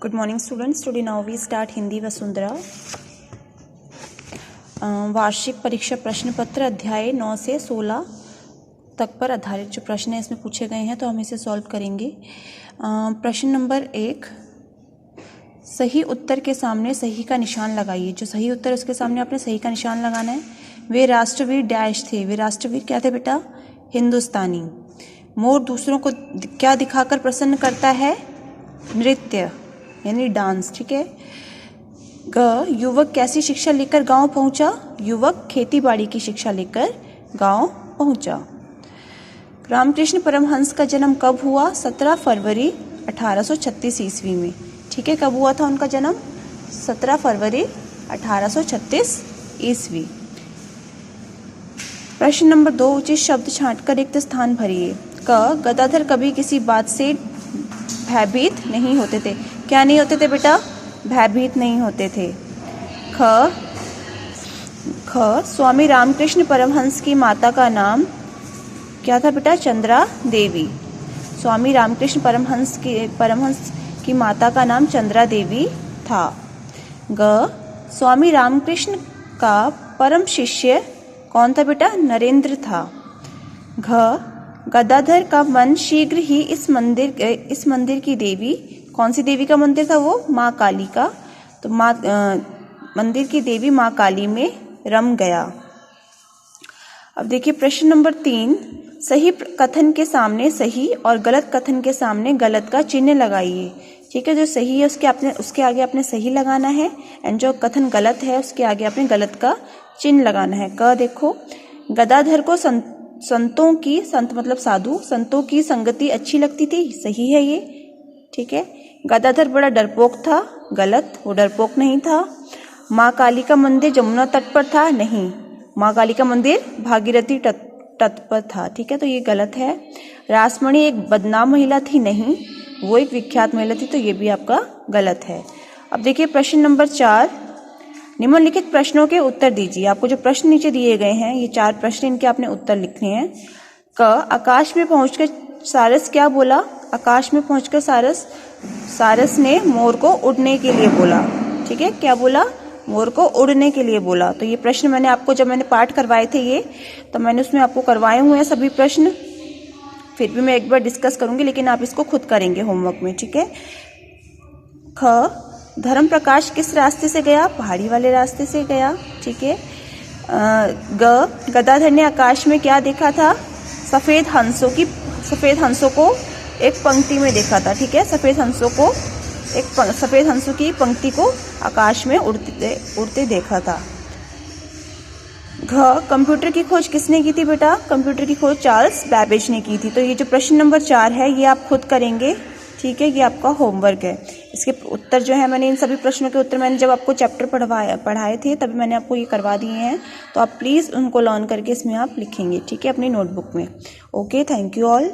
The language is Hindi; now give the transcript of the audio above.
Good morning students, today now we start Hindi Vasundhara. वार्षिक परीक्षा प्रश्न पत्र अध्याय 9 से 16 तक पर आधारित जो प्रश्न है इसमें पूछे गए हैं, तो हम इसे सॉल्व करेंगे। प्रश्न नंबर 1, सही उत्तर के सामने सही का निशान लगाइए। जो सही उत्तर है उसके सामने आपने सही का निशान लगाना है। वे राष्ट्रवीर डैश थे। वे राष्ट्रवीर क्या थे बेटा? हिंदुस्तानी। मोर दूसरों को क्या दिखाकर प्रसन्न करता है? नृत्य यानी डांस। ठीक है। ग, युवक कैसी शिक्षा लेकर गांव पहुंचा? युवक खेतीबाड़ी की शिक्षा लेकर गांव पहुंचा। रामकृष्ण परमहंस का जन्म कब हुआ? 17 फरवरी 1836 ईस्वी में। ठीक है, कब हुआ था उनका जन्म? 17 फरवरी 1836 ईस्वी। प्रश्न नंबर 2, उचित शब्द छांटकर रिक्त स्थान भरिए। क, गदाधर कभी किसी बात से भयभीत नहीं होते थे। क्या नहीं होते थे बेटा? भयभीत नहीं होते थे। ख, स्वामी रामकृष्ण परमहंस की माता का नाम क्या था बेटा? चंद्रा देवी। स्वामी रामकृष्ण परमहंस की माता का नाम चंद्रा देवी था। ग, स्वामी रामकृष्ण का परम शिष्य कौन था बेटा? नरेंद्र था। घ, गदाधर का मन शीघ्र ही इस मंदिर की देवी, कौन सी देवी का मंदिर था वो? माँ काली का। तो मंदिर की देवी माँ काली में रम गया। अब देखिए प्रश्न नंबर 3, सही कथन के सामने सही और गलत कथन के सामने गलत का चिन्ह लगाइए। ठीक है, जो सही है उसके आगे आपने सही लगाना है, एंड जो कथन गलत है उसके आगे आपने गलत का चिन्ह लगाना है। क, देखो, गदाधर को संत मतलब साधु, संतों की संगति अच्छी लगती थी। सही है ये। ठीक है। गदाधर बड़ा डरपोक था। गलत, वो डरपोक नहीं था। माँ काली का मंदिर जमुना तट पर था। नहीं, माँ काली का मंदिर भागीरथी तट पर था। ठीक है, तो ये गलत है। रासमणी एक बदनाम महिला थी। नहीं, वो एक विख्यात महिला थी। तो ये भी आपका गलत है। अब देखिए प्रश्न नंबर 4, निम्नलिखित प्रश्नों के उत्तर दीजिए। आपको जो प्रश्न नीचे दिए गए हैं, ये 4 प्रश्न, इनके आपने उत्तर लिखने हैं। क, आकाश में पहुंचकर सारस क्या बोला? आकाश में पहुंचकर सारस ने मोर को उड़ने के लिए बोला। ठीक है, क्या बोला? मोर को उड़ने के लिए बोला। तो ये प्रश्न मैंने आपको, जब मैंने पाठ करवाए थे ये, तो मैंने उसमें आपको करवाए हुए हैं सभी प्रश्न। फिर भी मैं एक बार डिस्कस करूंगी, लेकिन आप इसको खुद करेंगे होमवर्क में। ठीक है। ख, धर्म प्रकाश किस रास्ते से गया? पहाड़ी वाले रास्ते से गया। ठीक है। ग, गदाधर ने आकाश में क्या देखा था? सफेद हंसों को एक पंक्ति में देखा था। ठीक है, सफेद हंसों की पंक्ति को आकाश में उड़ते देखा था। घ, कंप्यूटर की खोज किसने की थी बेटा? कंप्यूटर की खोज चार्ल्स बैबेज ने की थी। तो ये जो प्रश्न नंबर 4 है ये आप खुद करेंगे। ठीक है, ये आपका होमवर्क है। इसके उत्तर जो है, मैंने इन सभी प्रश्नों के उत्तर मैंने जब आपको चैप्टर पढ़ाए थे तभी मैंने आपको ये करवा दिए हैं। तो आप प्लीज़ उनको लर्न करके इसमें आप लिखेंगे। ठीक है, अपनी नोटबुक में। Okay, thank you all.